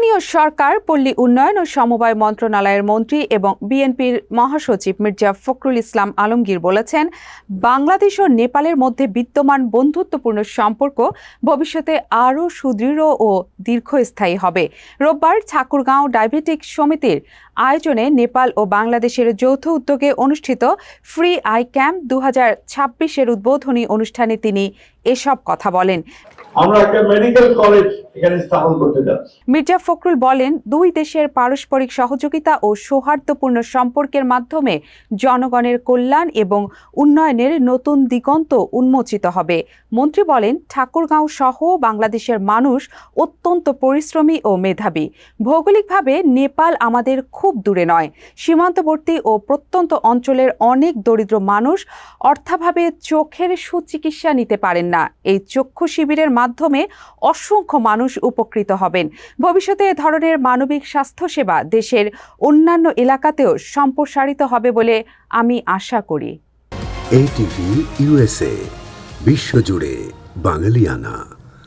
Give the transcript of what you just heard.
স্থানীয় সরকার, পল্লী উন্নয়ন ও সমবায় মন্ত্রণালয়ের মন্ত্রী এবং বিএনপির মহাসচিব মির্জা ফখরুল ইসলাম আলমগীর বলেছেন, বাংলাদেশ ও নেপালের মধ্যে বিদ্যমান বন্ধুত্বপূর্ণ সম্পর্ক ভবিষ্যতে আরও সুদৃঢ় ও দীর্ঘস্থায়ী হবে। রোববার ঠাকুরগাঁও ডায়াবেটিক সমিতির আয়োজনে নেপাল ও বাংলাদেশের যৌথ উদ্যোগে অনুষ্ঠিত ফ্রি আই ক্যাম্প 2026-এর উদ্বোধনী অনুষ্ঠানে তিনি এসব কথা বলেন। আমরা একটা মেডিকেল কলেজ এখানে স্থাপন করতে যাচ্ছি। মির্জা ফখরুল বলেন, দুই দেশের পারস্পরিক সহযোগিতা ও সৌহার্দ্যপূর্ণ সম্পর্কের মাধ্যমে জনগণের কল্যাণ এবং উন্নয়নের নতুন দিগন্ত উন্মোচিত হবে। মন্ত্রী বলেন, ঠাকুরগাঁও সহ বাংলাদেশের মানুষ অত্যন্ত পরিশ্রমী ও মেধাবী। ভৌগোলিকভাবে নেপাল আমাদের খুব দূরে নয়। সীমান্তবর্তী ও প্রত্যন্ত অঞ্চলের অনেক দরিদ্র মানুষ অর্থাভাবে চোখের সুচিকিৎসা নিতে পারেন না। এই চক্ষু শিবিরের মাধ্যমে অসংখ্য মানুষ উপকৃত হবেন। ভবিষ্যতে এ ধরনের মানবিক স্বাস্থ্যসেবা দেশের অন্যান্য এলাকাতেও সম্প্রসারিত হবে বলে আমি আশা করি। ATV USA, বিশ্বজুড়ে বাঙালিয়ানা।